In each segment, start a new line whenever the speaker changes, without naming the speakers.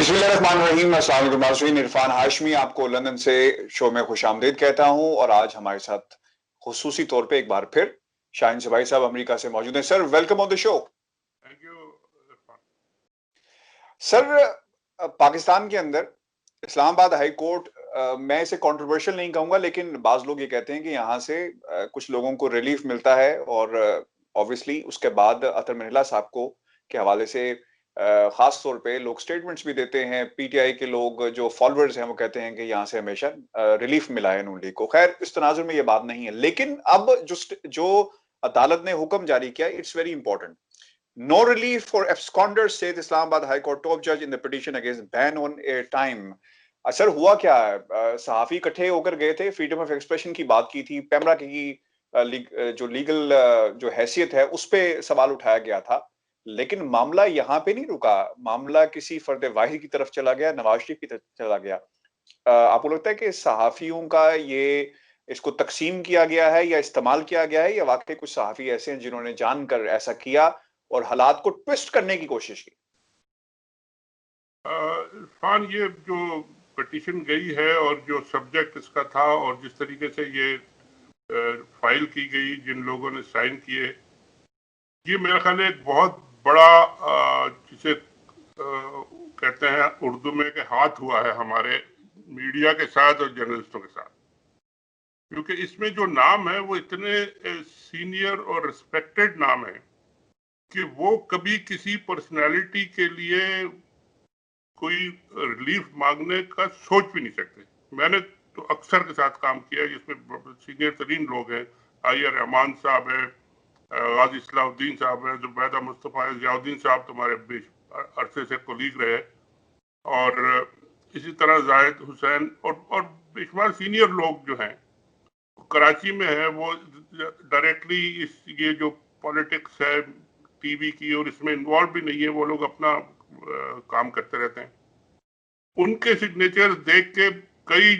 बिस्मिल्लाहिर्रहमानिर्रहीम। अस्सलाम वालेकुम नाज़रीन, इरफान हाशमी आपको लंदन से शो में खुशामदीद कहता हूं और आज हमारे साथ खुसूसी तौर पे एक बार फिर शाहीन सबाई साहब अमेरिका से मौजूद हैं। Sir, welcome on the show.
Thank you Irfan.
Sir, Pakistan के अंदर इस्लामाबाद हाई कोर्ट, मैं इसे कंट्रोवर्शियल नहीं कहूंगा, लेकिन बाज लोग ये कहते हैं कि यहाँ से कुछ लोगों को रिलीफ मिलता है और ऑब्वियसली उसके बाद अतर महिला साहब को के हवाले से खास तौर पे लोग स्टेटमेंट्स भी देते हैं। पीटीआई के लोग जो फॉलोअर्स हैं वो कहते हैं कि यहाँ से हमेशा रिलीफ मिला है नून लीग को। खैर, इस तनाजुर में ये बात नहीं है, लेकिन अब जो अदालत ने हुक्म जारी किया, it's very important. No relief for absconders, said Islamabad High Court top judge in the petition against ban on airtime. Sir, हुआ क्या है? सहाफी इकट्ठे होकर गए थे, फ्रीडम ऑफ एक्सप्रेशन की बात की थी, पैमरा की जो लीगल जो हैसियत है उस पे सवाल उठाया गया था, लेकिन मामला यहाँ पे नहीं रुका। मामला किसी फर्द वाहिद की तरफ चला गया, नवाज शरीफ की तरफ चला गया। आपको लगता है कि सहाफियों का ये इसको तकसीम किया गया है या इस्तेमाल किया गया है, या वाकई कुछ सहाफी ऐसे हैं जिन्होंने जानकर ऐसा किया और हालात को ट्विस्ट करने की कोशिश की?
इरफान, ये जो पिटीशन गई है और जो सब्जेक्ट इसका था और जिस तरीके से ये फाइल की गई, जिन लोगों ने साइन किए, ये मेरा ख्याल है एक बहुत बड़ा जिसे कहते हैं उर्दू में कि हाथ हुआ है हमारे मीडिया के साथ और जर्नलिस्टों के साथ, क्योंकि इसमें जो नाम है वो इतने सीनियर और रिस्पेक्टेड नाम है कि वो कभी किसी पर्सनालिटी के लिए कोई रिलीफ मांगने का सोच भी नहीं सकते। मैंने तो अक्सर के साथ काम किया है जिसमें सीनियर तरीन लोग हैं। आइया रहमान साहब है, गाजी सलाउद्दीन साहब है, जुबैदा मुस्तफ़ा है, जियाउद्दीन साहब तुम्हारे अरसे से कोलीग रहे, और इसी तरह जाहिद हुसैन और बेशुमार सीनियर लोग जो हैं कराची में है, वो डायरेक्टली ये जो पॉलिटिक्स है टीवी की और इसमें इन्वॉल्व भी नहीं है, वो लोग अपना काम करते रहते हैं। उनके सिग्नेचर देख के कई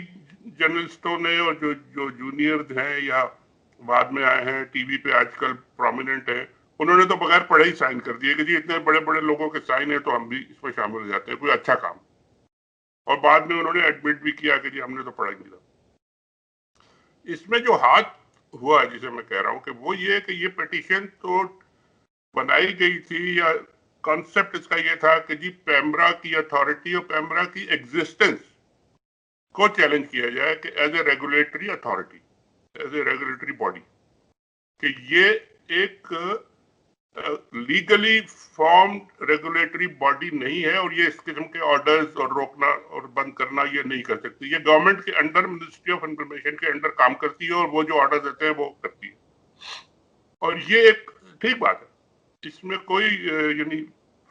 जर्नलिस्टों ने और जो जो जूनियर हैं या बाद में आए हैं टीवी पे आजकल प्रोमिनेंट हैं, उन्होंने तो बगैर पढ़े ही साइन कर दिए कि जी इतने बड़े बड़े लोगों के साइन है तो हम भी इसमें शामिल हो जाते हैं, कोई अच्छा काम। और बाद में उन्होंने एडमिट भी किया कि जी हमने तो पढ़ा ही नहीं था। इसमें जो हाथ हुआ जिसे मैं कह रहा हूं कि वो ये कि ये पिटीशन तो बनाई गई थी, या कॉन्सेप्ट इसका ये था कि जी पैमरा की अथॉरिटी और पैमरा की एग्जिस्टेंस को चैलेंज किया जाए कि as a regulatory authority, as a regulatory body, कि ये एक लीगली फॉर्म्ड रेगुलेटरी बॉडी नहीं है और ये इस किस्म के ऑर्डर्स और रोकना और बंद करना ये नहीं कर सकती। ये गवर्नमेंट के अंडर, मिनिस्ट्री ऑफ इंफॉर्मेशन के अंडर काम करती है और वो जो ऑर्डर देते हैं वो करती है, और ये एक ठीक बात है। इसमें कोई यानी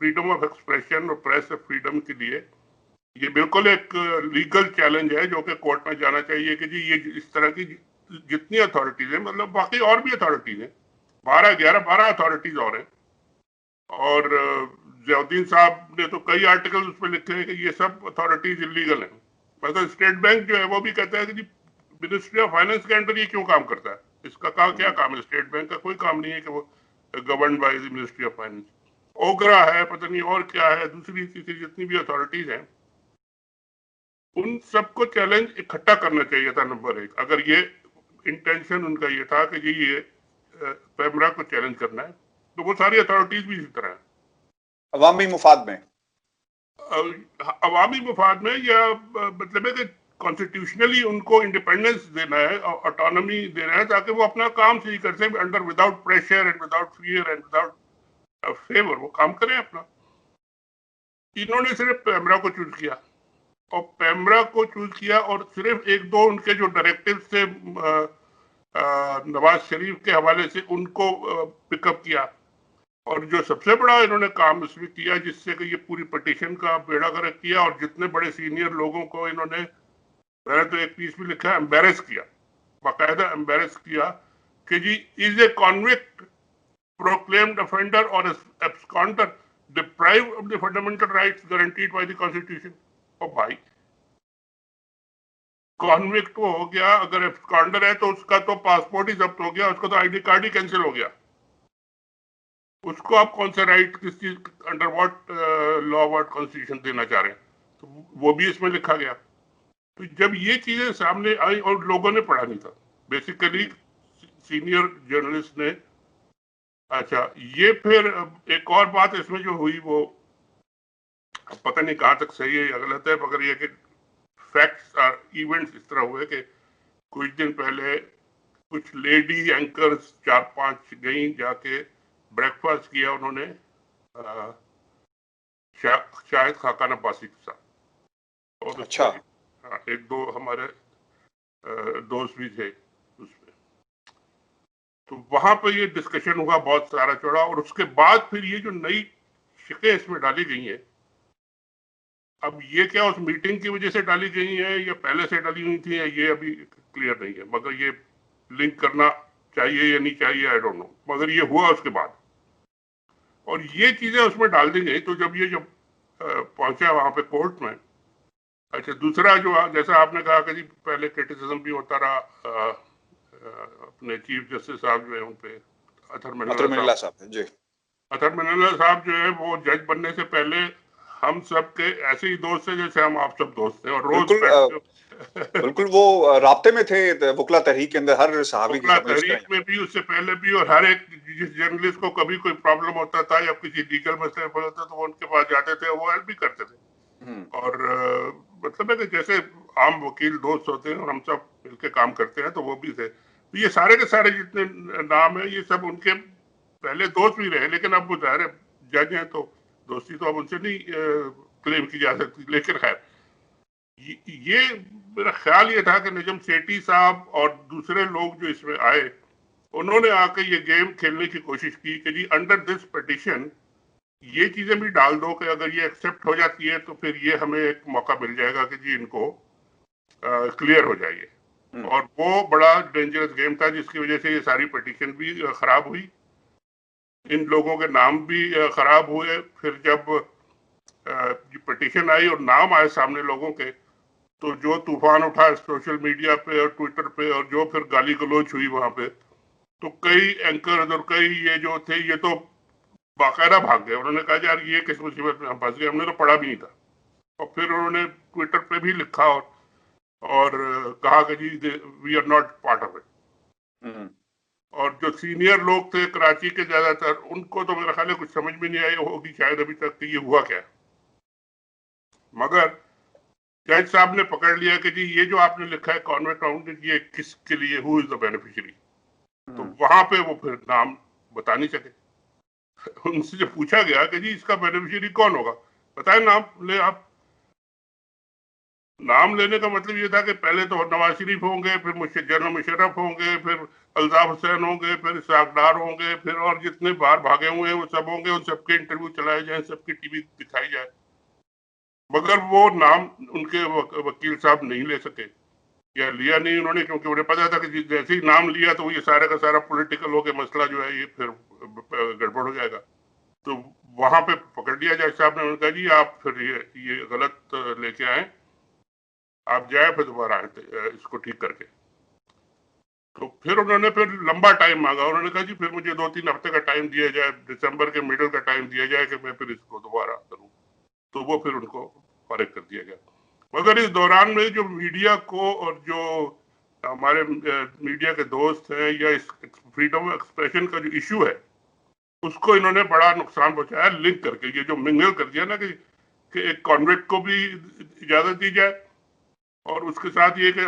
फ्रीडम ऑफ एक्सप्रेशन और प्रेस फ्रीडम के लिए ये बिल्कुल एक लीगल चैलेंज है जो कि कोर्ट में जाना चाहिए कि जी ये इस तरह की जितनी अथॉरिटीज है, मतलब बाकी और भी अथॉरिटीज है, 12 अथॉरिटीज और हैं, और जियाउद्दीन साहब ने तो कई आर्टिकल उसमें लिखे हैं कि ये सब अथॉरिटीज इलीगल हैं। मतलब स्टेट बैंक जो है वो भी कहता है कि जी मिनिस्ट्री ऑफ फाइनेंस के अंडर ये क्यों काम करता है, इसका क्या काम है? स्टेट बैंक का कोई काम नहीं है कि वो govern by the ministry of finance. OGRA है, पता नहीं और क्या है, दूसरी तीसरी जितनी भी अथॉरिटीज हैं, उन सबको चैलेंज इकट्ठा करना चाहिए था। नंबर एक, अगर ये इंटेंशन उनका ये था कि जी ये पैमरा को चैलेंज करना है, तो वो सारी अथॉरिटीज भी इसी तरह है,
अवामी मुफाद में,
अवामी मुफाद में, या मतलब है कि कॉन्स्टिट्यूशनली उनको इंडिपेंडेंस देना है और ऑटोनॉमी देना है ताकि वो अपना काम सही कर सके, under without pressure and without fear and without favour वो काम करें अपना। इन्होंने सिर्फ पैमरा को चूज किया, और पैमरा को चूज किया और सिर्फ एक दो उनके जो डायरेक्टिव थे नवाज शरीफ के हवाले से उनको पिकअप किया, और जो सबसे बड़ा इन्होंने काम इसमें किया जिससे कि ये पूरी पिटीशन का बेड़ा गर्क किया, और जितने बड़े सीनियर लोगों को इन्होंने, मैंने तो एक पीस भी लिखा, एम्बेरस किया, बाकायदा एम्बेरस किया कि जी is a convict, proclaimed offender और absconder deprived of the fundamental rights guaranteed by the constitution। और भाई कॉन्विक्ट वो हो गया, अगर एब्सकॉन्डर है तो उसका तो पासपोर्ट ही जब्त हो गया, उसका तो आईडी कार्ड ही कैंसिल हो गया, उसको आप कौन सा राइट, किस चीज under what law what constitution देना चाह रहे हैं? तो वो भी इसमें लिखा गया। तो जब ये चीजें सामने आई और लोगों ने पढ़ा नहीं था, बेसिकली सीनियर जर्नलिस्ट ने, अच्छा ये फिर एक और बात इसमें जो हुई वो पता नहीं कहां तक सही है या गलत है, मगर ये कि फैक्ट्स और इवेंट्स इस तरह हुए कि कुछ दिन पहले कुछ लेडी एंकर्स 4-5 गई, जाके ब्रेकफास्ट किया उन्होंने शायद खाकान अब्बासी के साथ, और
अच्छा।
उसमें एक दो हमारे दोस्त भी थे उसमें। तो वहां पर ये डिस्कशन हुआ बहुत सारा चौड़ा, और उसके बाद फिर ये जो नई शिकें इसमें डाली गई हैं, अब ये क्या उस मीटिंग की वजह से डाली गई है या पहले से डाली हुई थी, ये अभी क्लियर नहीं है, मगर ये लिंक करना चाहिए या नहीं चाहिए आई डोंट नो, मगर ये हुआ उसके बाद और ये चीजें उसमें डाल दी गई। तो जब ये जब पहुंचा वहां पे कोर्ट में, अच्छा दूसरा जो जैसा आपने कहा कि जी पहले क्रिटिसिज्म भी होता रहा अपने चीफ जस्टिस साहब जो है उन पे, अतर मिनल्ला साहब
जी।
अतर मिनल्ला साहब जो है वो जज बनने से पहले हम सब के ऐसे ही दोस्त थे जैसे हम आप सब दोस्त थे, और रोज
बिल्कुल वो राब्ते में थे वकला तहरीक के अंदर, हर सहाबी की समझ
तहरीक में भी, उससे पहले भी, और हर एक जिस जर्नलिस्ट को कभी कोई प्रॉब्लम होता था या किसी लीगल मसले पर होता तो वो उनके पास जाते थे, वो हेल्प भी करते थे। और मतलब है कि जैसे आम वकील दोस्त होते हैं और हम सब मिलकर काम करते हैं, तो वो भी थे। तो ये सारे के सारे जितने नाम है ये सब उनके पहले दोस्त भी रहे, लेकिन अब वो जाहिर जज हैं तो दोस्ती तो अब उनसे नहीं क्लेम की जा सकती। लेकिन खैर ये मेरा ख्याल ये था कि निजम सेठी साहब और दूसरे लोग जो इसमें आए, उन्होंने आके ये गेम खेलने की कोशिश की कि जी अंडर दिस पिटीशन ये चीजें भी डाल दो कि अगर ये एक्सेप्ट हो जाती है तो फिर ये हमें एक मौका मिल जाएगा कि जी इनको क्लियर हो जाइए। और वो बड़ा डेंजरस गेम था जिसकी वजह से ये सारी पिटीशन भी खराब हुई, इन लोगों के नाम भी खराब हुए। फिर जब पिटीशन आई और नाम आए सामने लोगों के, तो जो तूफान उठा सोशल मीडिया पे और ट्विटर पे, और जो फिर गाली गलौज हुई वहां पे, तो कई एंकर्स और कई ये जो थे ये तो बाकायदा भाग गए। उन्होंने कहा यार ये किस मुसीबत में हम फंस गए, हमने तो पढ़ा भी नहीं था। और फिर उन्होंने ट्विटर पे भी लिखा और कहा कि जी we are not part of it. और जो सीनियर लोग थे कराची के ज्यादातर, उनको तो मेरा ख्याल है कुछ समझ में नहीं आई होगी शायद अभी तक कि ये हुआ क्या। मगर जज साहब ने पकड़ लिया कि जी ये जो आपने लिखा है कॉन्वेंट काउंट, ये किसके लिए, हु इज द बेनिफिशियरी। तो वहां पे वो फिर नाम बता नहीं सके। उनसे जब पूछा गया कि जी इसका बेनिफिशियरी कौन होगा, बताए नाम ले आप। नाम लेने का मतलब ये था कि पहले तो नवाज शरीफ होंगे, फिर जनरल मुशर्रफ होंगे, फिर अल्ताफ हुसैन होंगे, फिर इसाक डार होंगे, फिर और जितने बाहर भागे हुए हैं वो सब होंगे, उन सबके इंटरव्यू चलाए जाए, सबकी टीवी दिखाई जाए। मगर वो नाम उनके वकील साहब नहीं ले सके या लिया नहीं उन्होंने, क्योंकि उन्हें पता था कि जैसे ही नाम लिया तो ये सारा का सारा पॉलिटिकल हो गया मसला जो है ये फिर गड़बड़ हो जाएगा। तो वहां पे पकड़ लिया जज साहब ने, उन्होंने कहा जी आप फिर ये गलत लेके आए, आप जाए फिर दोबारा आए इसको ठीक करके। तो फिर उन्होंने फिर लंबा टाइम मांगा। उन्होंने कहा जी फिर मुझे 2-3 हफ्ते का टाइम दिया जाए, दिसंबर के मिडिल का टाइम दिया जाए कि मैं फिर इसको दोबारा करूं। तो वो फिर उनको फारिग कर दिया गया। मगर इस दौरान में जो मीडिया को और जो हमारे मीडिया के दोस्त हैं या इस फ्रीडम ऑफ एक्सप्रेशन का जो इशू है उसको इन्होंने बड़ा नुकसान पहुंचाया, लिंक करके ये जो मिंगल कर दिया ना कि एक कॉन्विक्ट को भी इजाजत दी जाए और उसके साथ ये कि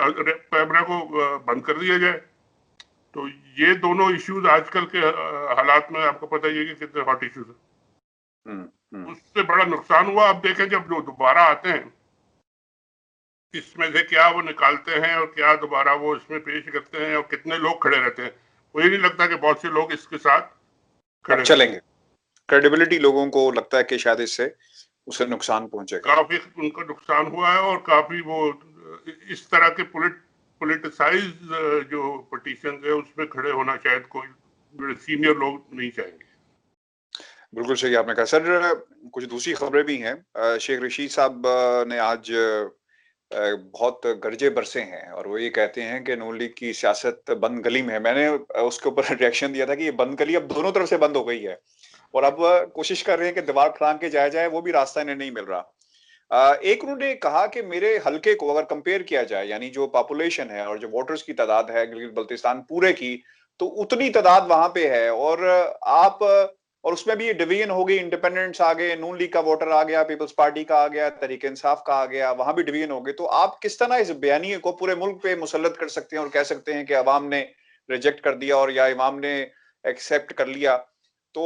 कैमरा को बंद कर दिया जाए। तो ये दोनों इश्यूज आजकल के हालात में आपको पता ही है कि कितने हॉट इश्यूज हैं। उससे बड़ा नुकसान हुआ। अब देखें जब जो दोबारा आते हैं इसमें से क्या वो निकालते हैं और क्या दोबारा वो इसमें पेश करते हैं और कितने लोग खड़े रहते हैं। मुझे नहीं लगता कि बहुत से लोग इसके साथ
खड़े चलेंगे। क्रेडिबिलिटी लोगों को लगता है कि शायद इससे उसे नुकसान पहुंचेगा।
काफी उनका नुकसान हुआ है और काफी वो इस तरह के पॉलिटिसाइज जो पिटीशन है उसमें खड़े होना शायद कोई सीनियर लोग नहीं चाहेंगे।
बिल्कुल सही आपने कहा। सर कुछ दूसरी खबरें भी हैं। शेख रशीद साहब ने आज बहुत गरजे बरसे हैं और वो ये कहते हैं कि नून लीग की सियासत बंद गली में है। मैंने उसके ऊपर रिएक्शन दिया था कि ये बंद गली अब दोनों तरफ से बंद हो गई है और अब कोशिश कर रहे हैं कि दीवार फलांग के जाया जाए, वो भी रास्ता इन्हें नहीं मिल रहा। एक उन्होंने कहा कि मेरे हलके को अगर कंपेयर किया जाए, यानी जो पॉपुलेशन है और जो वोटर्स की तादाद है गिलगित बल्तिस्तान पूरे की, तो उतनी तादाद वहां पे है। और आप और उसमें भी डिवीजन हो गई, इंडिपेंडेंट्स आ गए, नून लीग का वोटर आ गया, पीपल्स पार्टी का आ गया, तहरीक इंसाफ का आ गया, वहां भी डिवीजन हो गए। तो आप किस तरह इस बयानिए को पूरे मुल्क पे मुसल्लत कर सकते हैं और कह सकते हैं कि अवाम ने रिजेक्ट कर दिया और या इमाम ने एक्सेप्ट कर लिया? तो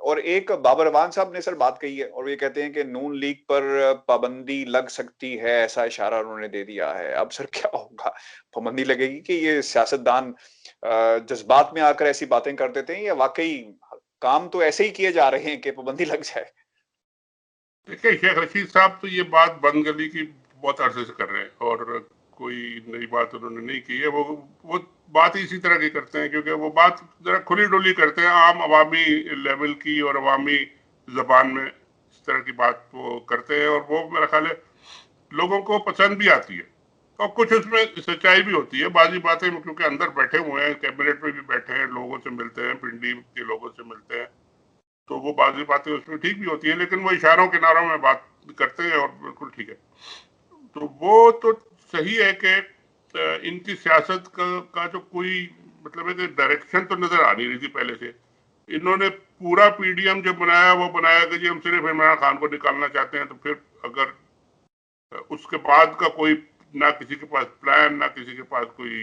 और एक बाबर अवान साहब ने सर बात कही है और ये कहते हैं कि नून लीग पर पाबंदी लग सकती है, ऐसा इशारा उन्होंने दे दिया है। अब सर क्या होगा? पाबंदी लगेगी कि ये सियासतदान जज्बात में आकर ऐसी बातें कर देते हैं, या वाकई काम तो ऐसे ही किए जा रहे हैं कि पाबंदी लग जाए?
देखिए, शेख रशीद साहब तो ये बात बंद गली की बहुत अरसे से कर रहे हैं और कोई नई बात उन्होंने नहीं की है। वो बात इसी तरह की करते हैं क्योंकि वो बात जरा खुली डुली करते हैं, आम अवामी लेवल की और अवामी जबान में इस तरह की बात वो करते हैं और वो मेरा ख्याल है लोगों को पसंद भी आती है और कुछ उसमें सच्चाई भी होती है। बाजी बातें क्योंकि अंदर बैठे हुए हैं, कैबिनेट में भी बैठे हैं, लोगों से मिलते हैं, पिंडी के लोगों से मिलते हैं, तो वो बाजी बातें उसमें ठीक भी होती है, लेकिन वो इशारों किनारों में बात करते हैं और बिल्कुल ठीक है। तो वो तो सही है कि इनकी सियासत का जो कोई मतलब है कि डायरेक्शन तो नजर आ नहीं रही थी पहले से। इन्होंने पूरा पीडीएम जो बनाया वो बनाया कि जी हम सिर्फ इमरान खान को निकालना चाहते हैं, तो फिर अगर उसके बाद का कोई ना किसी के पास प्लान, ना किसी के पास कोई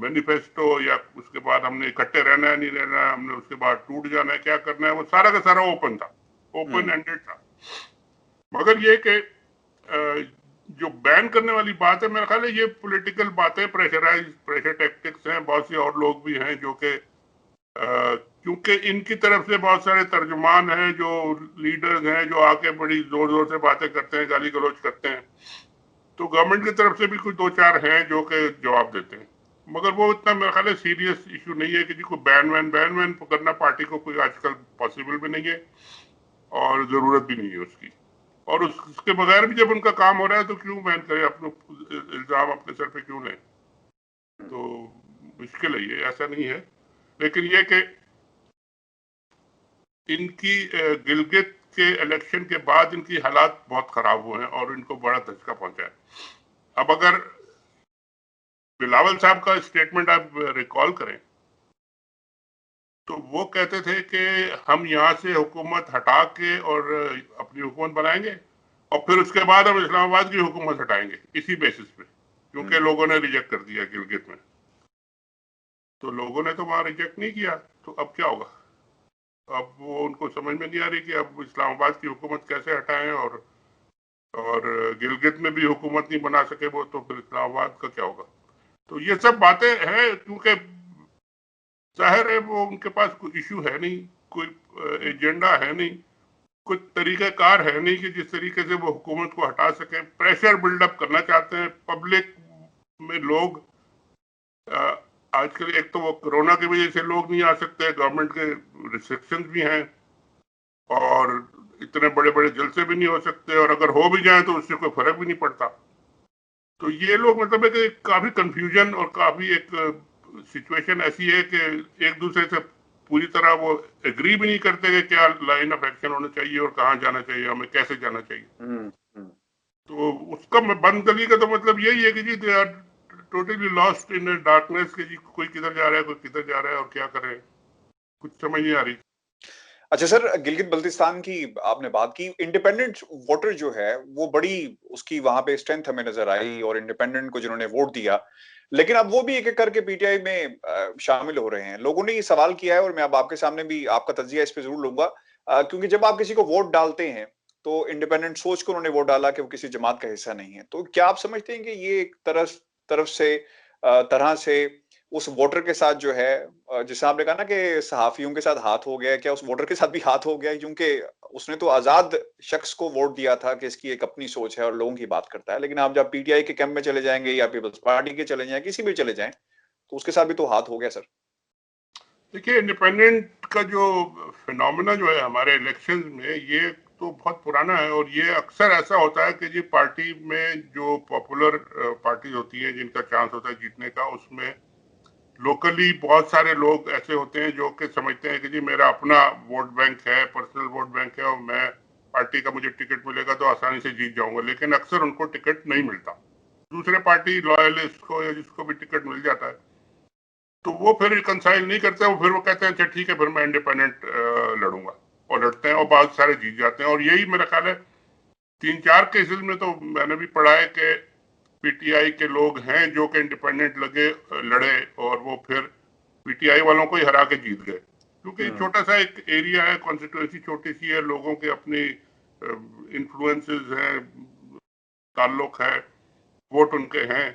मैनिफेस्टो, या उसके बाद हमने इकट्ठे रहना है नहीं रहना है, हमने उसके बाद टूट जाना है क्या करना है, वो सारा का सारा ओपन था, ओपन एंडेड था। मगर ये कि जो बैन करने वाली बात है मेरा ख्याल है ये पॉलिटिकल बातें, प्रेशर टैक्टिक्स हैं। बहुत से और लोग भी हैं जो कि क्योंकि इनकी तरफ से बहुत सारे तर्जुमान हैं, जो लीडर्स हैं, जो आके बड़ी जोर जोर से बातें करते हैं, गाली गलौज करते हैं, तो गवर्नमेंट की तरफ से भी कुछ दो चार हैं जो कि जवाब देते हैं। मगर वो इतना मेरा ख्याल है सीरियस इशू नहीं है कि जी कोई बैन वैन करना पार्टी को कोई आजकल पॉसिबल भी नहीं है और जरूरत भी नहीं है उसकी। और उसके बगैर भी जब उनका काम हो रहा है तो क्यों बैन करें, अपने इल्जाम अपने सर पे क्यों लें? तो मुश्किल है ये, ऐसा नहीं है। लेकिन ये कि इनकी गिलगित के इलेक्शन के बाद इनकी हालात बहुत खराब हुए हैं और इनको बड़ा धचका पहुंचा है। अब अगर बिलावल साहब का स्टेटमेंट आप रिकॉल करें तो वो कहते थे कि हम यहाँ से हुकूमत हटा के और अपनी हुकूमत बनाएंगे और फिर उसके बाद हम इस्लामाबाद की हुकूमत हटाएंगे इसी बेसिस पे, क्योंकि लोगों ने रिजेक्ट कर दिया गिलगित में। तो लोगों ने तो वहां रिजेक्ट नहीं किया, तो अब क्या होगा? अब वो उनको समझ में नहीं आ रही कि अब इस्लामाबाद की हुकूमत कैसे हटाएं, और गिलगित में भी हुकूमत नहीं बना सके वो, तो फिर इस्लामाबाद का क्या होगा? तो ये सब बातें हैं, क्योंकि जाहिर है वो उनके पास कोई इशू है नहीं, कोई एजेंडा है नहीं, कुछ तरीकाकार है नहीं कि जिस तरीके से वो हुकूमत को हटा सके। प्रेशर बिल्डअप करना चाहते हैं पब्लिक में। लोग आजकल एक तो वो कोरोना की वजह से लोग नहीं आ सकते, गवर्नमेंट के रिस्ट्रिक्शंस भी हैं और इतने बड़े बड़े जलसे भी नहीं हो सकते, और अगर हो भी जाए तो उससे कोई फर्क भी नहीं पड़ता। तो ये लोग मतलब है कि काफी कंफ्यूजन और काफी एक सिचुएशन ऐसी है कि एक दूसरे से पूरी तरह वो एग्री भी नहीं करते कि क्या लाइन ऑफ एक्शन होना चाहिए और कहाँ जाना चाहिए, हमें कैसे जाना चाहिए। तो उसका बंद गली का तो मतलब यही है कि जी they are totally lost in darkness, कि जी कोई किधर जा रहा है, कोई किधर जा रहा है और क्या करें, कुछ समझ नहीं आ रही।
अच्छा सर, गिलगित बल्तिस्तान की आपने बात की, इंडिपेंडेंट वोटर जो है वो बड़ी उसकी वहां पे स्ट्रेंथ हमें नजर आई और इंडिपेंडेंट को जिन्होंने वोट दिया, लेकिन अब वो भी एक एक करके पीटीआई में शामिल हो रहे हैं। लोगों ने ये सवाल किया है और मैं अब आपके सामने भी आपका तज्जिया इस पे जरूर लूंगा, क्योंकि जब आप किसी को वोट डालते हैं तो इंडिपेंडेंट सोच कर उन्होंने वोट डाला कि वो किसी जमात का हिस्सा नहीं है। तो क्या आप समझते हैं कि ये एक तरह से उस वोटर के साथ जो है, जैसे आपने कहा ना कि सहाफियों के साथ हाथ हो गया, क्या उस वोटर के साथ भी हाथ हो गया? क्योंकि उसने तो आजाद शख्स को वोट दिया था कि इसकी एक अपनी सोच है और लोगों की बात करता है, लेकिन आप जब पीटीआई के कैंप में चले जाएंगे या पीपल्स पार्टी के चले जाएं, किसी भी चले जाएं, तो उसके साथ भी तो हाथ हो गया सर।
देखिए, इंडिपेंडेंट का जो फिनोमेना जो है हमारे इलेक्शन में, ये तो बहुत पुराना है और ये अक्सर ऐसा होता है कि जी पार्टी में जो पॉपुलर पार्टी होती है जिनका चांस होता है जीतने का, उसमें लोकली बहुत सारे लोग ऐसे होते हैं जो कि समझते हैं कि जी मेरा अपना वोट बैंक है, पर्सनल वोट बैंक है, और मैं पार्टी का मुझे टिकट मिलेगा तो आसानी से जीत जाऊंगा, लेकिन अक्सर उनको टिकट नहीं मिलता। दूसरे पार्टी लॉयलिस्ट को या जिसको भी टिकट मिल जाता है तो वो फिर रिकंसाइल नहीं करते, वो फिर वो कहते हैं अच्छा ठीक है फिर मैं इंडिपेंडेंट लड़ूंगा, और लड़ते हैं और बहुत सारे जीत जाते हैं। और यही मेरा ख्याल है 3-4 केसेस में तो मैंने भी पढ़ा है कि पीटीआई के लोग हैं जो कि इंडिपेंडेंट लड़े और वो फिर पीटीआई वालों को ही हरा के जीत गए, क्योंकि छोटा सा एक एरिया है, कॉन्स्टिट्यूएंसी छोटी सी है, लोगों के अपनी इन्फ्लुएंसेस हैं, ताल्लुक है, वोट उनके हैं,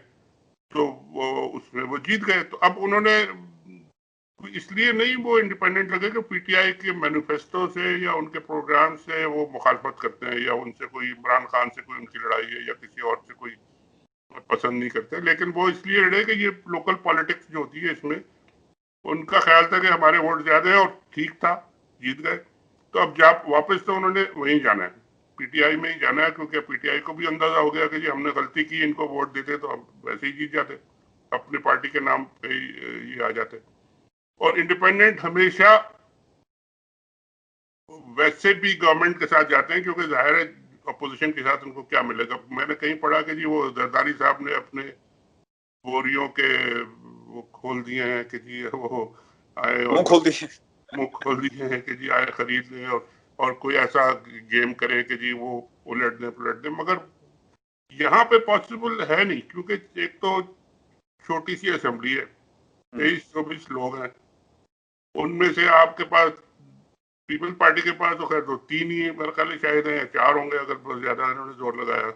तो वो उसमें वो जीत गए। तो अब उन्होंने इसलिए नहीं वो इंडिपेंडेंट लगे कि पीटीआई के मैनिफेस्टो से या उनके प्रोग्राम से वो मुखालफत करते हैं या उनसे कोई इमरान खान से कोई उनकी लड़ाई है या किसी और से कोई पसंद नहीं करते, लेकिन वो इसलिए लड़े कि ये लोकल पॉलिटिक्स जो होती है इसमें उनका ख्याल था कि हमारे वोट ज्यादा है, और ठीक था, जीत गए। तो अब वापस तो उन्होंने वहीं जाना है, पीटीआई में ही जाना है, क्योंकि पीटीआई को भी अंदाजा हो गया कि जी हमने गलती की, इनको वोट देते तो हम वैसे ही जीत जाते, अपनी पार्टी के नाम पे ही आ जाते। और इंडिपेंडेंट हमेशा वैसे भी गवर्नमेंट के साथ जाते हैं, क्योंकि जाहिर है अपोजिशन के साथ उनको क्या मिलेगा। मैंने कहीं पढ़ा कि जी वो जरदारी साहब ने अपने बोरियों के वो खोल दिए हैं कि जी वो आए और मुंह खोल दिए हैं कि जी आए खरीद लें और कोई ऐसा गेम करें कि जी वो उलट दें पलट दें, मगर यहाँ पे पॉसिबल है नहीं, क्योंकि एक तो छोटी सी असेंबली है, 23-24 लोग हैं, उनमें से आपके पास पीपल्स पार्टी के पास तो खैर तो 3 ही मेरे ख्याल शायद है, 4 होंगे अगर बहुत ज्यादा इन्होंने जोर लगाया।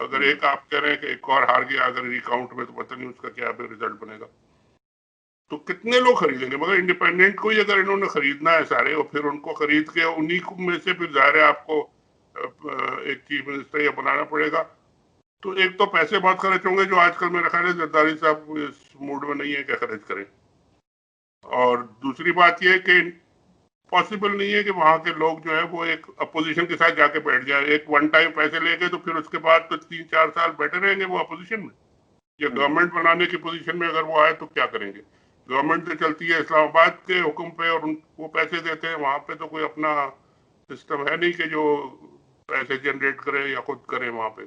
अगर एक आप कह रहे हैं कि एक और हार गया अगर रिकाउंट में, तो पता नहीं उसका क्या रिजल्ट बनेगा, तो कितने लोग खरीदेंगे। मगर इंडिपेंडेंट को ही अगर इन्होंने खरीदना है सारे, और फिर उनको खरीद के उन्हीं में से फिर जाहिर है आपको एक चीफ मिनिस्टर या बनाना पड़ेगा, तो एक तो पैसे बहुत खर्च होंगे जो आजकल मेरा ख्याल है जरदारी साहब इस मूड में नहीं है क्या खर्च करें, और दूसरी बात यह कि पॉसिबल नहीं है कि वहां के लोग जो है वो एक अपोजिशन के साथ जाके बैठ जाए, एक वन टाइम पैसे लेके तो फिर उसके बाद तो 3-4 साल बैठे रहेंगे वो अपोजिशन में, या गवर्नमेंट बनाने की पोजीशन में अगर वो आए तो क्या करेंगे। गवर्नमेंट तो चलती है इस्लामाबाद के हुक्म पे और वो पैसे देते हैं, वहां पे तो कोई अपना सिस्टम है नहीं कि जो पैसे जनरेट करे या खुद करे वहां पे।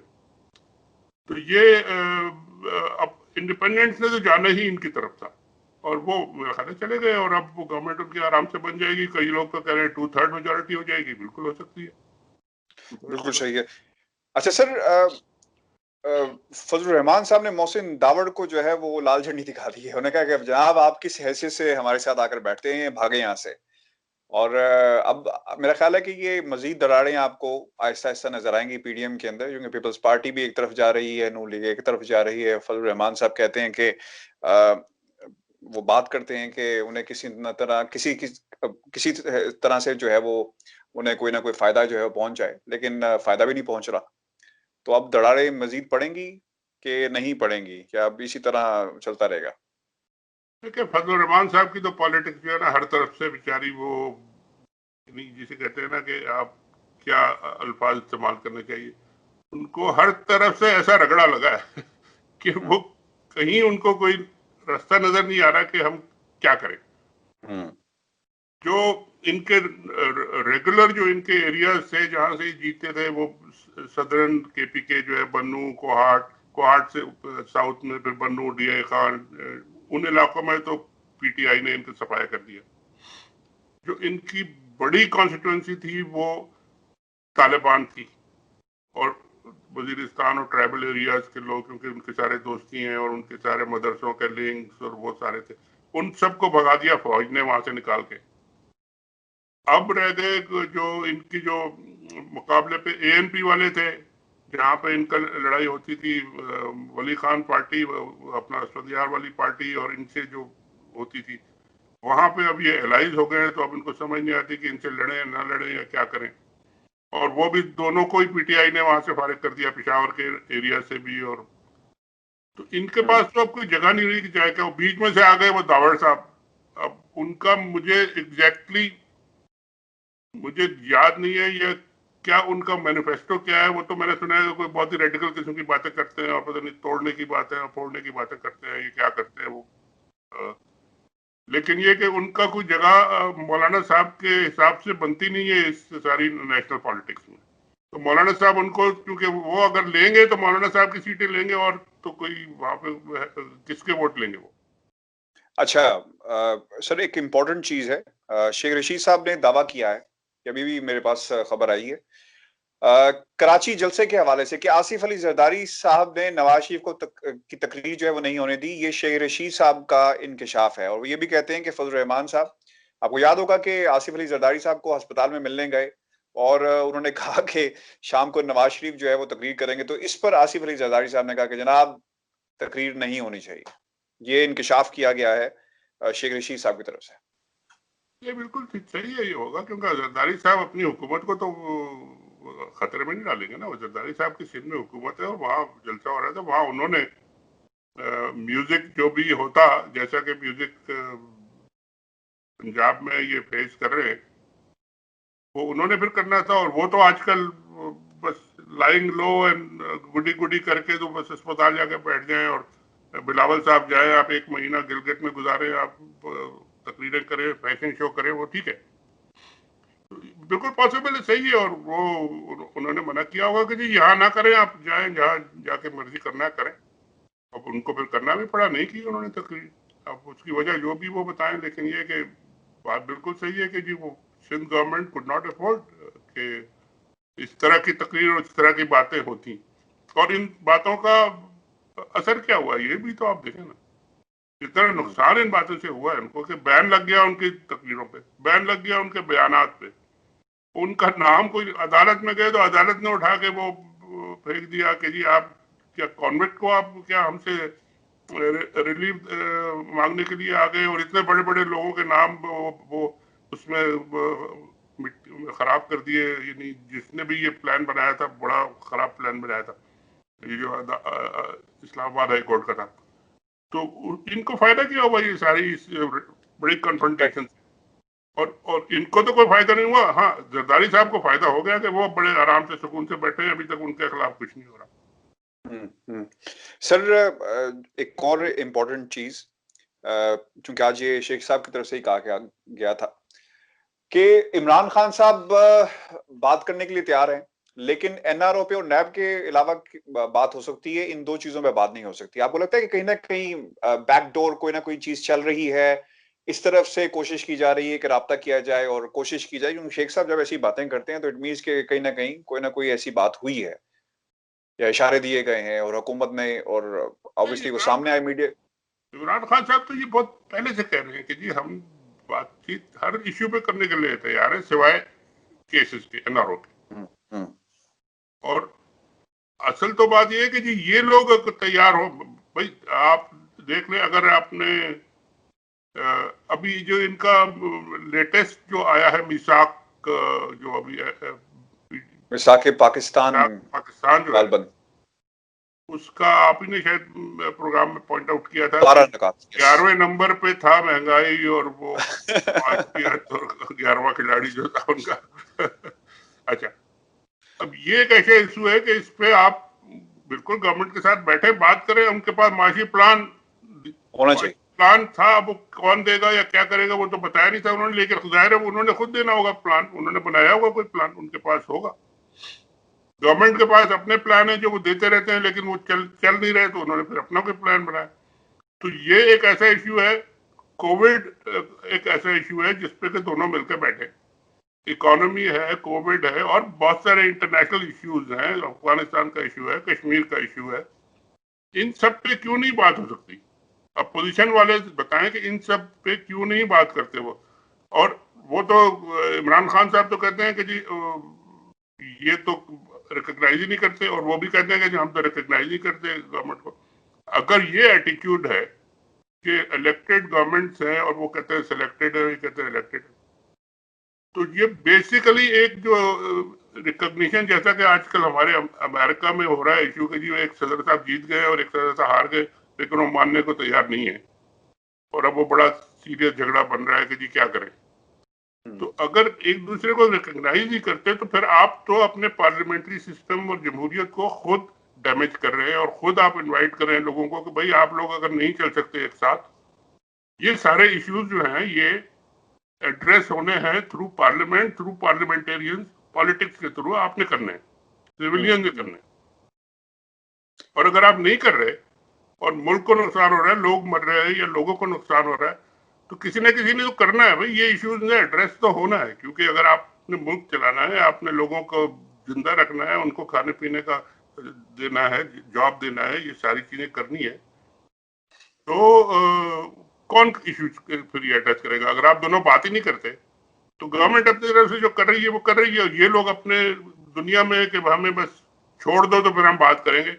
तो ये अब इंडिपेंडेंस ने तो जाना ही इनकी तरफ था, और वो मेरा ख्याल चले गए, और अब वो गवर्नमेंट उनकी आराम से बन जाएगी। कई लोग तो कह रहे हैं 2/3 मेजोरिटी हो जाएगी, बिल्कुल हो सकती है।
बिल्कुल सही है। अच्छा सर, फजल रहमान साहब ने मोहसिन दावड़ को जो है वो लाल झंडी दिखा दी है। उन्होंने कहा कि जनाब आप किस हैसियत से हमारे साथ आकर बैठते हैं, भागे यहाँ से। और अब मेरा ख्याल है कि ये मजीद दरारें आपको आहिस्ता आहिस्ता नजर आएंगी पीडीएम के अंदर, क्योंकि पीपल्स पार्टी भी एक तरफ जा रही है, नून लीग एक तरफ जा रही है। फजल रहमान साहब कहते हैं कि वो बात करते हैं कि उन्हें किसी तरह से जो है वो उन्हें कोई ना कोई फायदा जो है वो पहुंच जाए, लेकिन फायदा भी नहीं पहुंच रहा। तो अब दरारें मजीद पड़ेंगी कि नहीं पड़ेंगी, क्या अब इसी तरह चलता रहेगा?
देखिए फजल रहमान साहब की तो पॉलिटिक्स जो है ना हर तरफ से बेचारी वो, जिसे कहते हैं ना कि आप क्या अल्फाज इस्तेमाल करने चाहिए, उनको हर तरफ से ऐसा रगड़ा लगा है कि वो कहीं उनको कोई रास्ता नजर नहीं आ रहा कि हम क्या करें। जो इनके रेगुलर जो इनके एरिया से जहां से जीते थे, वो सदर्न केपी के जो है बन्नू, कोहाट से साउथ में फिर बन्नू, डीआई खान, उन इलाकों में तो पीटीआई ने इनको सफाया कर दिया। जो इनकी बड़ी कॉन्स्टिट्यूएंसी थी वो तालिबान थी, और वजीरिस्तान और ट्राइबल एरियाज के लोग, क्योंकि उनके सारे दोस्ती हैं और उनके सारे मदरसों के लिंक्स और वो सारे थे, उन सबको भगा दिया फौज ने वहां से निकाल के। अब रह गए जो इनकी जो मुकाबले पे एएनपी वाले थे, जहाँ पे इनका लड़ाई होती थी, वली खान पार्टी, अपना असफदयार वाली पार्टी, और इनसे जो होती थी, वहां पे अब ये एलाइज हो गए, तो अब इनको समझ नहीं आती कि इनसे लड़े या ना लड़े या क्या करें। और वो भी दोनों को ही पीटीआई ने वहां से फारिग कर दिया, पेशावर के एरिया से भी। और तो इनके पास तो अब कोई जगह नहीं रही कि जाए क्या। बीच में से आ गए वो दावड़ साहब। अब उनका मुझे एग्जैक्टली मुझे याद नहीं है ये क्या उनका मैनिफेस्टो क्या है। वो तो मैंने सुना है कि कोई बहुत ही रेडिकल किस्म की बातें करते हैं, और पता नहीं तोड़ने की बातें और फोड़ने की बातें करते हैं, ये क्या करते हैं वो। लेकिन ये कि उनका कोई जगह मौलाना साहब के हिसाब से बनती नहीं है इस सारी नेशनल पॉलिटिक्स में। तो मौलाना साहब उनको, क्योंकि वो अगर लेंगे तो मौलाना साहब की सीटें लेंगे, और तो कोई वहां पे किसके वोट लेंगे वो?
अच्छा, सर एक इम्पोर्टेंट चीज है, शेख रशीद साहब ने दावा किया है कि अभी भी मेरे पास खबर आई है कराची जलसे के हवाले से कि आसिफ अली जरदारी साहब ने नवाज शरीफ को की तकरीर जो है वो नहीं होने दी। ये शेख रशीद साहब का इंकशाफ है और वो ये भी कहते हैं कि फजल रहमान साहब, आपको याद होगा कि आसिफ अली जरदारी साहब को अस्पताल में मिलने गए और उन्होंने कहा कि शाम को नवाज शरीफ जो है वो तकरीर करेंगे, तो इस पर आसिफ अली जरदारी साहब ने कहा कि जनाब तकरीर नहीं होनी चाहिए। ये इंकशाफ किया गया है शेख रशीद साहब की तरफ से।
ये बिल्कुल सही है, ये होगा, क्योंकि जरदारी साहब अपनी हुकूमत को तो वो खतरे में नहीं डालेंगे ना। वो जरदारी साहब की सिंध में हुकूमत है और वहाँ जलसा हो रहा था, वहाँ उन्होंने म्यूजिक जो भी होता, जैसा कि म्यूजिक पंजाब में ये फेस कर रहे हैं, वो उन्होंने फिर करना था। और वो तो आजकल बस लाइंग लो एंड गुडी गुडी करके तो बस अस्पताल जाके बैठ जाएं, और बिलावल साहब जाए, आप 1 महीना गिलगित में गुजारे, आप तकरीरें करें, फैशन शो करें, वो ठीक है, बिल्कुल पॉसिबल है, सही है। और वो उन्होंने मना किया होगा कि जी यहाँ ना करें, आप जाएं जहाँ जाके मर्जी करना है करें। अब उनको फिर करना भी पड़ा, नहीं की उन्होंने तकरीर। अब उसकी वजह जो भी वो बताएं, लेकिन ये कि बात बिल्कुल सही है कि जी वो Sindh government could not afford कि इस तरह की तकरीर और इस तरह की बातें होती। और इन बातों का असर क्या हुआ, ये भी तो आप देखें ना, कितना नुकसान इन बातों से हुआ है उनको, कि बैन लग गया उनकी तकरीरों पे, बैन लग गया उनके बयानात पे। उनका नाम, कोई अदालत में गए तो अदालत ने उठा के वो फेंक दिया कि जी आप क्या कॉन्वेंट को आप क्या हमसे रिलीफ मांगने के लिए आ गए, और इतने बड़े बड़े लोगों के नाम वो उसमें खराब कर दिए। यानी जिसने भी ये प्लान बनाया था, बड़ा खराब प्लान बनाया था, ये जो इस्लामाबाद हाई कोर्ट का था। तो इनको फायदा क्या हुआ ये सारी बड़ी कन्फ्रंटेशन? और इनको तो कोई फायदा नहीं हुआ। हाँ, जरदारी साहब को फायदा हो गया कि वो बड़े आराम से सुकून से बैठे हैं, अभी तक उनके खिलाफ कुछ नहीं हो रहा।
सर एक और इम्पोर्टेंट चीज, क्योंकि आज ये शेख साहब की तरफ से ही कहा गया था कि इमरान खान साहब बात करने के लिए तैयार हैं, लेकिन एनआरओ पे और नैब के अलावा बात हो सकती है, इन दो चीजों पे बात नहीं हो सकती। आपको लगता है कि कहीं ना कहीं बैकडोर कोई ना कोई चीज चल रही है, इस तरफ से कोशिश की जा रही है कि राब्ता किया जाए और कोशिश की जाए? क्योंकि शेख साहब जब ऐसी बातें करते हैं तो इट मीन्स कि कहीं ना कोई ऐसी बात हुई है या इशारे दिए गए हैं और हुकूमत ने, और ऑब्वियसली वो सामने आए मीडिया।
इमरान खान साहब तो ये बहुत पहले से कह रहे हैं कि जी हम बातचीत हर इश्यू पे करने के लिए तैयार है, सिवाय केसेस के, एनआरओ के। और असल तो बात ये है कि जी ये लोग तैयार हो, भाई आप देख लें, अगर आपने अभी जो इनका लेटेस्ट जो आया है मिसाक, जो अभी
मिसाक पाकिस्तान
जो है, उसका आप ही ने शायद प्रोग्राम में पॉइंट आउट किया था, 11वें नंबर पे था महंगाई, और वो 11वां खिलाड़ी जो था उनका अच्छा, अब ये एक ऐसा इशू है कि इस पे आप बिल्कुल गवर्नमेंट के साथ बैठे बात करें, उनके पास माशी प्लान
होना चाहिए।
प्लान था, अब वो कौन देगा या क्या करेगा वो तो बताया नहीं था उन्होंने, लेकिन जाहिर है उन्होंने खुद देना होगा प्लान, उन्होंने बनाया होगा कोई प्लान, उनके पास होगा। गवर्नमेंट के पास अपने प्लान है जो वो देते रहते हैं, लेकिन वो चल नहीं रहे, तो उन्होंने फिर अपना कोई प्लान बनाया। तो ये एक ऐसा इश्यू है, कोविड एक ऐसा इश्यू है जिसपे के दोनों मिलकर बैठे, इकोनॉमी है, कोविड है, और बहुत सारे इंटरनेशनल इश्यूज हैं, अफगानिस्तान का इश्यू है, कश्मीर का इश्यू है। इन सब पे क्यों नहीं बात हो सकती? अपोजिशन वाले बताएं कि इन सब पे क्यों नहीं बात करते वो। और वो तो इमरान खान साहब तो कहते हैं कि जी ये तो रिकॉग्नाइज ही नहीं करते, और वो भी कहते हैं कि हम तो रिकॉग्नाइज नहीं करते गवर्नमेंट को। अगर ये एटीट्यूड है कि इलेक्टेड गवर्नमेंट्स हैं और वो कहते हैं सिलेक्टेड है, ये कहते हैं इलेक्टेड, तो ये बेसिकली एक जो रिकॉग्निशन, जैसा कि आजकल हमारे अमेरिका में हो रहा है इशू के जी एक सदर साहब जीत गए और एक सदर साहब हार गए, लेकिन वो मानने को तैयार नहीं है, और अब वो बड़ा सीरियस झगड़ा बन रहा है कि जी क्या करें। तो अगर एक दूसरे को रिकॉग्नाइज नहीं करते तो फिर आप तो अपने पार्लियामेंट्री सिस्टम और जमहूरियत को खुद डैमेज कर रहे हैं, और खुद आप इनवाइट कर रहे हैं लोगों को कि भाई आप लोग अगर नहीं चल सकते एक साथ, ये सारे इश्यूज जो हैं ये एड्रेस होने हैं through parliament, through parliamentarians, politics के थ्रू आपने करने हैं। सिविलियन के करने। और अगर आप नहीं कर रहे और मुल्क को नुकसान हो रहा है, लोग मर रहे हैं या लोगों को नुकसान हो रहा है, तो किसी न किसी ने तो करना है भाई, ये इश्यूज ने एड्रेस तो होना है। क्योंकि अगर आपने मुल्क चलाना है, आपने लोगों को जिंदा रखना है, उनको खाने पीने का देना है, जॉब देना है, ये सारी चीजें करनी है, तो कौन इश्यूज फिर ये एड्रेस करेगा? अगर आप दोनों बात ही नहीं करते तो गवर्नमेंट अपनी तरफ से जो कर रही है वो कर रही है, ये लोग अपने दुनिया में कि हमें बस छोड़ दो तो फिर हम बात करेंगे।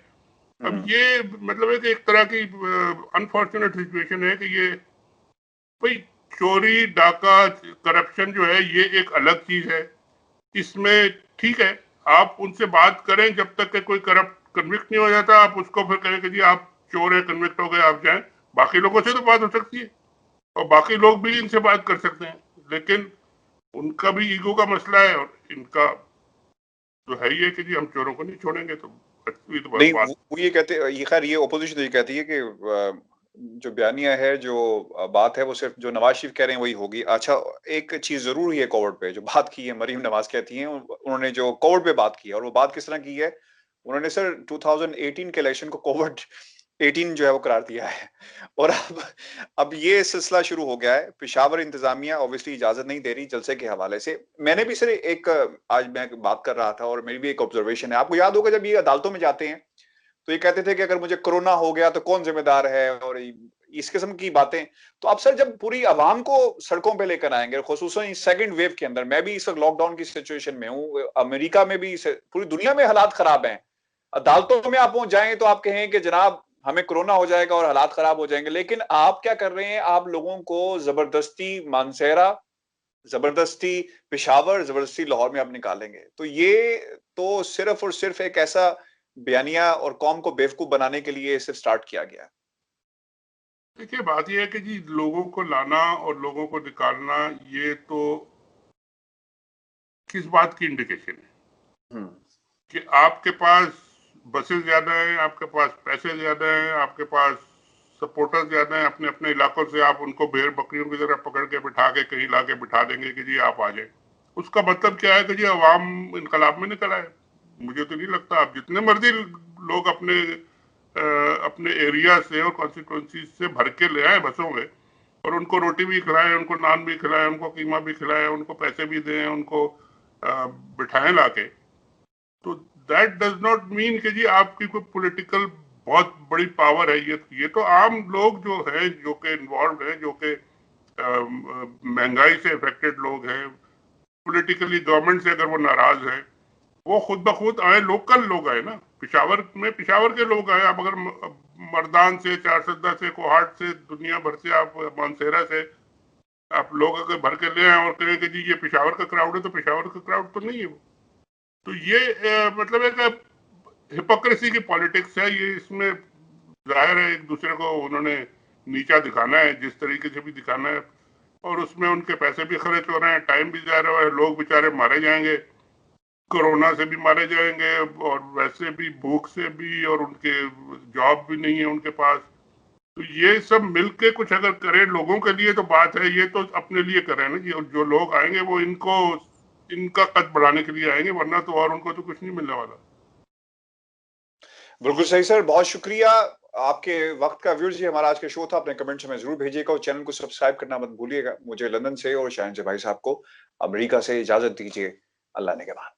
अब ये मतलब है कि एक तरह की अनफॉर्चुनेट सिचुएशन है कि ये भाई चोरी डाका करप्शन जो है ये एक अलग चीज है। इसमें ठीक है आप उनसे बात करें, जब तक के कोई करप्ट कन्विक्ट नहीं हो जाता आप उसको फिर कहें कि जी आप चोर है, कन्विक्ट हो गए, आप जाएं। बाकी लोगों से तो बात हो सकती है और बाकी लोग भी इनसे बात कर सकते हैं, लेकिन उनका भी ईगो का मसला है और इनका तो है ही है कि जी हम चोरों को नहीं छोड़ेंगे। तो
नहीं, वो ये कहते, ये खैर ये ओपोजिशन ये कहती है कि जो बयानिया है, जो बात है, वो सिर्फ जो नवाज शरीफ कह रहे हैं वही होगी। अच्छा, एक चीज जरूर ही है कोविड पे जो बात की है, मरीम नवाज कहती हैं, उन्होंने जो कोविड पे बात की है, और वो बात किस तरह की है, उन्होंने सर 2018 के इलेक्शन को कोविड 18 जो है वो करार दिया है। और अब ये सिलसिला शुरू हो गया है। पेशावर इंतजामिया ऑब्वियसली इजाजत नहीं दे रही जलसे के हवाले से। मैंने भी सर एक, आज मैं बात कर रहा था और मेरी भी एक ऑब्जर्वेशन है, आपको याद होगा जब ये अदालतों में जाते हैं तो ये कहते थे कि अगर मुझे कोरोना हो गया तो कौन जिम्मेदार है, और इस किस्म की बातें। तो अब सर जब पूरी आवाम को सड़कों पे लेकर आएंगे, खुसूसन इस सेकंड वेव के अंदर, मैं भी इस वक्त लॉकडाउन की सिचुएशन में हूँ, अमेरिका में भी, पूरी दुनिया में हालात खराब हैं, अदालतों में आप पहुंच जाएंगे तो आप कहें कि जनाब हमें कोरोना हो जाएगा और हालात खराब हो जाएंगे, लेकिन आप क्या कर रहे हैं, आप लोगों को जबरदस्ती मानसेरा, जबरदस्ती पेशावर, जबरदस्ती लाहौर में आप निकालेंगे। तो ये तो सिर्फ और सिर्फ एक ऐसा बयानिया और कौम को बेवकूफ बनाने के लिए सिर्फ स्टार्ट किया गया।
देखिए बात यह है कि जी लोगों को लाना और लोगों को निकालना, ये तो किस बात की इंडिकेशन है कि आपके पास बसेस ज्यादा है, आपके पास पैसे ज्यादा है, आपके पास सपोर्टर्स ज्यादा है, अपने अपने इलाकों से आप उनको भेड़ बकरियों की तरह पकड़ के बिठा के कहीं ला के बिठा देंगे कि जी आप आ जाए। उसका मतलब क्या है कि जी अवाम इनकलाब में निकल आए? मुझे तो नहीं लगता। आप जितने मर्जी लोग अपने एरिया से और कॉन्स्टिट्यूंसी से भर के ले आए बसों में और उनको रोटी भी खिलाएं, उनको नान भी खिलाएं, उनको कीमा भी खिलाएं, उनको पैसे भी दें, उनको बिठाएं लाके, तो दैट डज नॉट मीन कि जी आपकी कोई पॉलिटिकल बहुत बड़ी पावर है। ये तो आम लोग जो है, जो कि इन्वॉल्व है, जो कि महंगाई से इफेक्टेड लोग हैं, पॉलिटिकली गवर्नमेंट से अगर वो नाराज है, वो खुद ब खुद आए, लोकल लोग आए ना। पेशावर के लोग आए। आप अगर मर्दान से, चारसद्दा से, कोहाट से, दुनिया भर से, आप मानसेरा से आप लोग अगर भर के ले आए और कहें कि जी ये पेशावर का क्राउड है, तो पेशावर का क्राउड तो नहीं है वो। तो ये मतलब एक हिपोक्रेसी की पॉलिटिक्स है ये। इसमें जाहिर है एक दूसरे को उन्होंने नीचा दिखाना है, जिस तरीके से भी दिखाना है, और उसमें उनके पैसे भी खर्च हो रहे हैं, टाइम भी जा रहा है, लोग बेचारे मारे जाएंगे, कोरोना से भी मारे जाएंगे और वैसे भी भूख से भी, और उनके जॉब भी नहीं है उनके पास। तो ये सब मिलके कुछ अगर करें लोगों के लिए तो बात है। ये तो अपने लिए करें ना जी, और जो लोग आएंगे वो इनका कद बढ़ाने के लिए आएंगे, वरना तो और उनको तो कुछ नहीं मिलने वाला।
बिल्कुल सही सर, बहुत शुक्रिया आपके वक्त का। व्यूअर्स, ये हमारा आज का शो था। अपने कमेंट्स में जरूर भेजिएगा और चैनल को सब्सक्राइब करना मत भूलिएगा। मुझे लंदन से और शाहिन भाई साहब को अमेरिका से इजाजत दीजिए। अल्लाह ने के बाद।